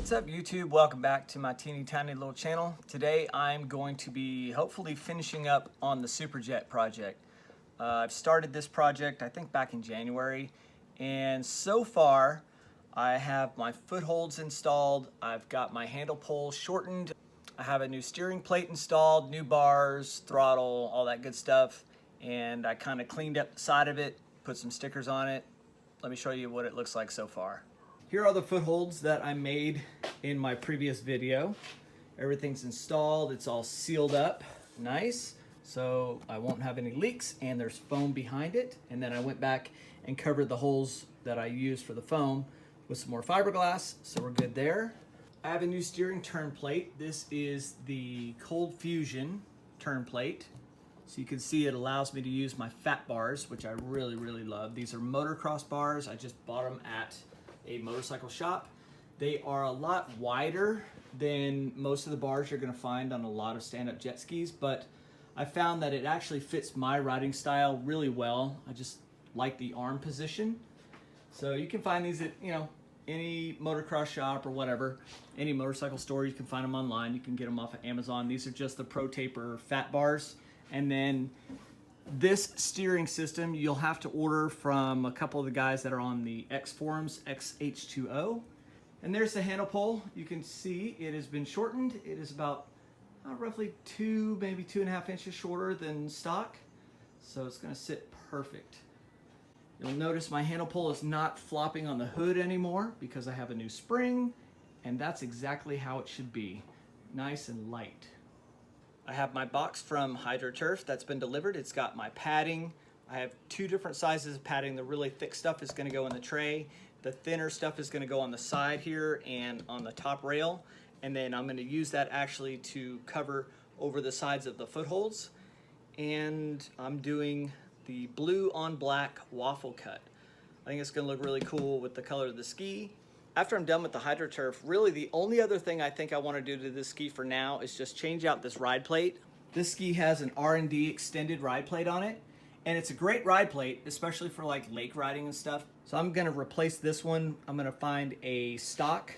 What's up YouTube? Welcome back to my teeny tiny little channel. Today I'm going to be hopefully finishing up on the superjet project. I've started this project I think back in January, and so far I have my footholds installed, I've got my handle pole shortened, I have a new steering plate installed, new bars, throttle, all that good stuff, and I kind of cleaned up the side of it, put some stickers on it. Let me show you what it looks like so far. Here are the footholds that I made in my previous video. Everything's installed, it's all sealed up, nice. So I won't have any leaks, and there's foam behind it. And then I went back and covered the holes that I used for the foam with some more fiberglass, so we're good there. I have a new steering turn plate. This is the Cold Fusion turn plate. So you can see it allows me to use my fat bars, which I really, really love. These are motocross bars. I just bought them at a motorcycle shop. They are a lot wider than most of the bars you're going to find on a lot of stand-up jet skis, but I found that it actually fits my riding style really well. I just like the arm position. So you can find these at, any motocross shop or whatever, any motorcycle store. You can find them online. You can get them off of Amazon. These are just the Pro Taper fat bars. And then this steering system you'll have to order from a couple of the guys that are on the X forums, XH2O. And there's the handle pole. You can see it has been shortened. It is about roughly 2, maybe 2.5 inches shorter than stock. So it's going to sit perfect. You'll notice my handle pole is not flopping on the hood anymore because I have a new spring, and that's exactly how it should be. Nice and light. I have my box from Hydroturf that's been delivered. It's got my padding. I have 2 different sizes of padding. The really thick stuff is going to go in the tray. The thinner stuff is going to go on the side here and on the top rail. And then I'm going to use that actually to cover over the sides of the footholds. And I'm doing the blue on black waffle cut. I think it's going to look really cool with the color of the ski. After I'm done with the Hydroturf, really the only other thing I think I want to do to this ski for now is just change out this ride plate. This ski has an R&D extended ride plate on it, and it's a great ride plate, especially for like lake riding and stuff. So I'm going to replace this one. I'm going to find a stock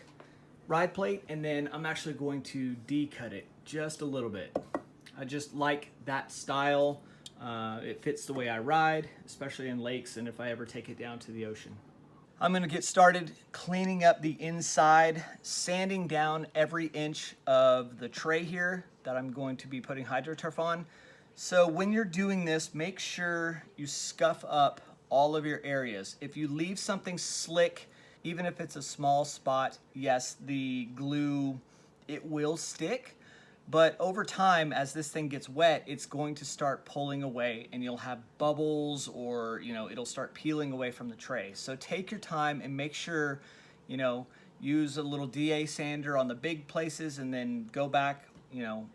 ride plate, and then I'm actually going to decut it just a little bit. I just like that style. It fits the way I ride, especially in lakes and if I ever take it down to the ocean. I'm going to get started cleaning up the inside, sanding down every inch of the tray here that I'm going to be putting Hydroturf on. So when you're doing this, make sure you scuff up all of your areas. If you leave something slick, even if it's a small spot, yes, the glue, it will stick. But over time, as this thing gets wet, it's going to start pulling away and you'll have bubbles, or, it'll start peeling away from the tray. So take your time and make sure, use a little DA sander on the big places, and then go back,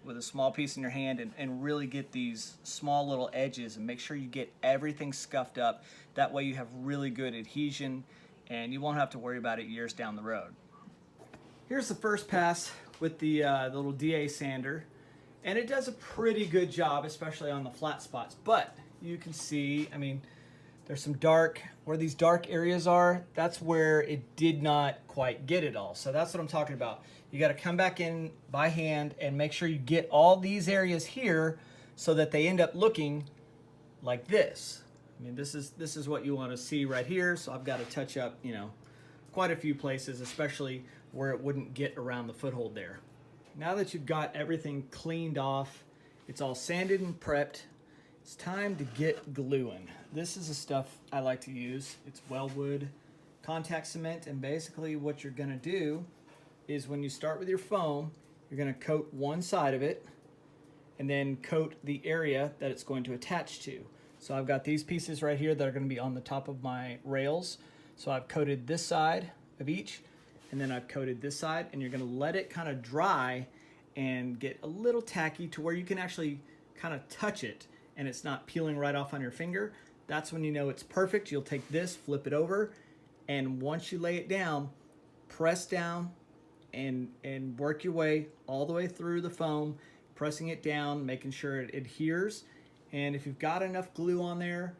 with a small piece in your hand and really get these small little edges and make sure you get everything scuffed up. That way you have really good adhesion and you won't have to worry about it years down the road. Here's the first pass with the little DA sander, and it does a pretty good job, especially on the flat spots. But you can see, there's some dark, where these dark areas are, that's where it did not quite get it all. So that's what I'm talking about. You got to come back in by hand and make sure you get all these areas here so that they end up looking like this. This is what you want to see right here. So I've got to touch up, quite a few places, especially where it wouldn't get around the foothold there. Now that you've got everything cleaned off, it's all sanded and prepped, it's time to get gluing. This is the stuff I like to use. It's Weldwood contact cement, and basically what you're gonna do is when you start with your foam, you're gonna coat one side of it and then coat the area that it's going to attach to. So I've got these pieces right here that are gonna be on the top of my rails. So I've coated this side of each, and then I've coated this side, and you're gonna let it kind of dry and get a little tacky to where you can actually kind of touch it and it's not peeling right off on your finger. That's when you know it's perfect. You'll take this, flip it over, and once you lay it down, press down and work your way all the way through the foam, pressing it down, making sure it adheres. And if you've got enough glue on there,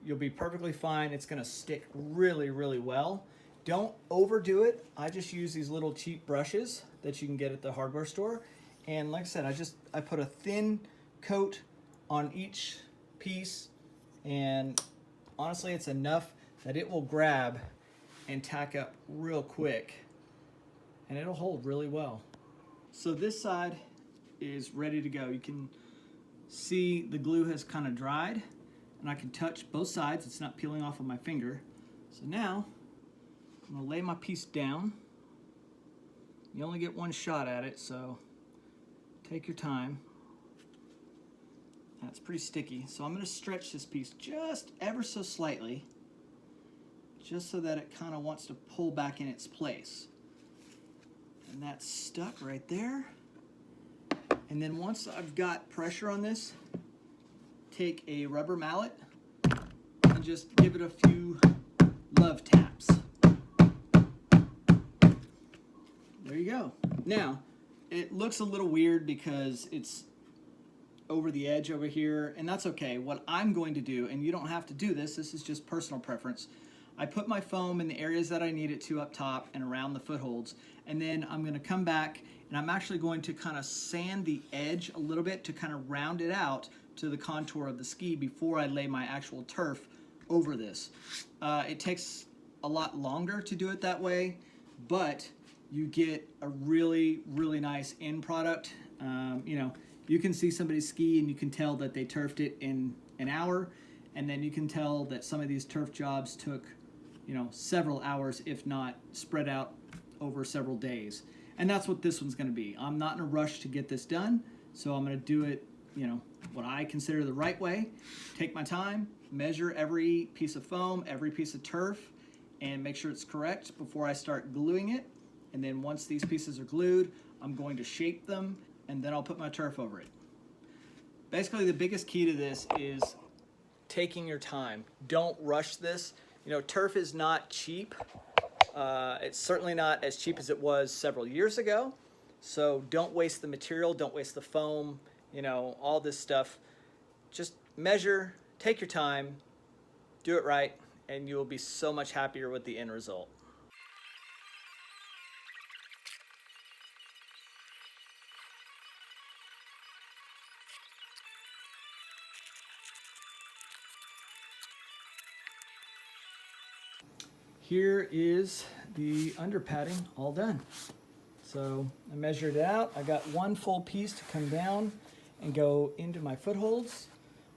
you'll be perfectly fine. It's gonna stick really, really well. Don't overdo it. I just use these little cheap brushes that you can get at the hardware store. And like I said, I put a thin coat on each piece, and honestly it's enough that it will grab and tack up real quick, and it'll hold really well. So this side is ready to go. You can see the glue has kind of dried, and I can touch both sides. It's not peeling off of my finger. So now I'm gonna lay my piece down. You only get one shot at it, so take your time. That's pretty sticky. So I'm gonna stretch this piece just ever so slightly, just so that it kind of wants to pull back in its place. And that's stuck right there. And then once I've got pressure on this, take a rubber mallet and just give it a few love taps. There you go. Now, it looks a little weird because it's over the edge over here, and that's okay. What I'm going to do, and you don't have to do this, this is just personal preference, I put my foam in the areas that I need it to up top and around the footholds, and then I'm going to come back and I'm actually going to kind of sand the edge a little bit to kind of round it out to the contour of the ski before I lay my actual turf over this. It takes a lot longer to do it that way, but you get a really, really nice end product. You know, you can see somebody ski and you can tell that they turfed it in an hour, and then you can tell that some of these turf jobs took, you know, several hours, if not spread out over several days. And that's what this one's gonna be. I'm not in a rush to get this done, so I'm gonna do it, you know, what I consider the right way. Take my time, measure every piece of foam, every piece of turf, and make sure it's correct before I start gluing it. And then once these pieces are glued, I'm going to shape them, and then I'll put my turf over it. Basically, the biggest key to this is taking your time. Don't rush this. You know, turf is not cheap. It's certainly not as cheap as it was several years ago. So don't waste the material, don't waste the foam, you know, all this stuff. Just measure, take your time, do it right, and you will be so much happier with the end result. Here is the under padding all done. So I measured it out. I got one full piece to come down and go into my footholds.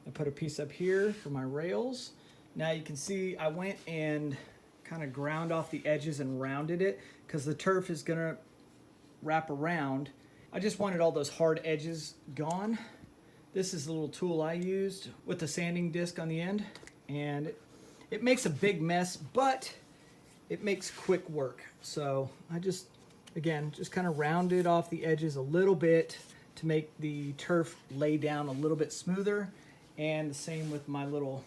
I put a piece up here for my rails. Now you can see I went and kind of ground off the edges and rounded it because the turf is gonna wrap around. I just wanted all those hard edges gone. This is the little tool I used with the sanding disc on the end, and it makes a big mess, but it makes quick work. So I just, again, just kind of rounded off the edges a little bit to make the turf lay down a little bit smoother. And the same with my little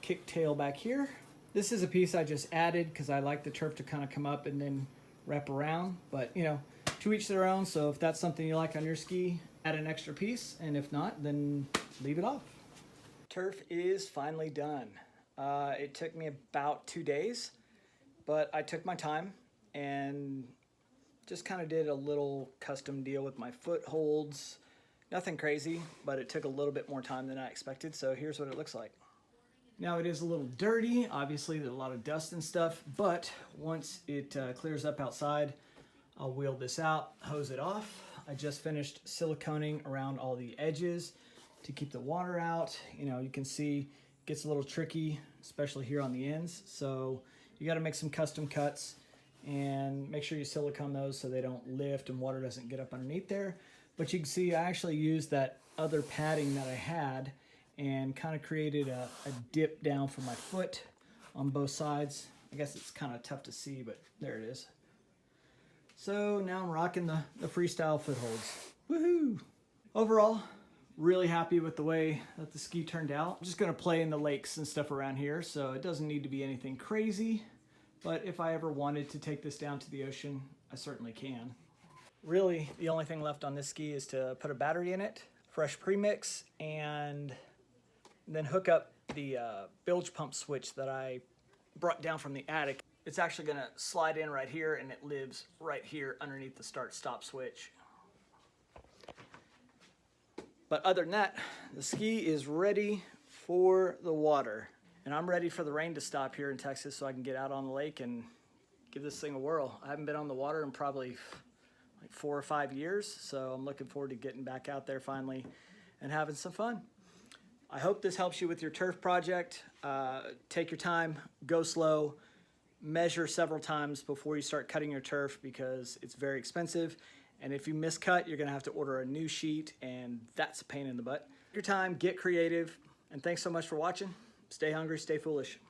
kick tail back here. This is a piece I just added because I like the turf to kind of come up and then wrap around. But, you know, to each their own. So if that's something you like on your ski, add an extra piece. And if not, then leave it off. Turf is finally done. It took me about 2 days. But I took my time and just kind of did a little custom deal with my footholds. Nothing crazy, but it took a little bit more time than I expected. So here's what it looks like. Now it is a little dirty. Obviously there's a lot of dust and stuff, but once it clears up outside, I'll wheel this out, hose it off. I just finished siliconing around all the edges to keep the water out. You know, you can see it gets a little tricky, especially here on the ends. So you got to make some custom cuts and make sure you silicone those so they don't lift and water doesn't get up underneath there. But you can see I actually used that other padding that I had and kind of created a dip down for my foot on both sides. I guess it's kind of tough to see, but there it is. So now I'm rocking the freestyle footholds. Woohoo! Overall, really happy with the way that the ski turned out. I'm just gonna play in the lakes and stuff around here, so it doesn't need to be anything crazy, but if I ever wanted to take this down to the ocean, I certainly can. Really, the only thing left on this ski is to put a battery in it, fresh premix, and then hook up the bilge pump switch that I brought down from the attic. It's actually gonna slide in right here, and it lives right here underneath the start-stop switch. But other than that, the ski is ready for the water. And I'm ready for the rain to stop here in Texas so I can get out on the lake and give this thing a whirl. I haven't been on the water in probably like 4 or 5 years, so I'm looking forward to getting back out there finally and having some fun. I hope this helps you with your turf project. Take your time, go slow, measure several times before you start cutting your turf because it's very expensive. And if you miscut, you're gonna have to order a new sheet, and that's a pain in the butt. Take your time, get creative, and thanks so much for watching. Stay hungry, stay foolish.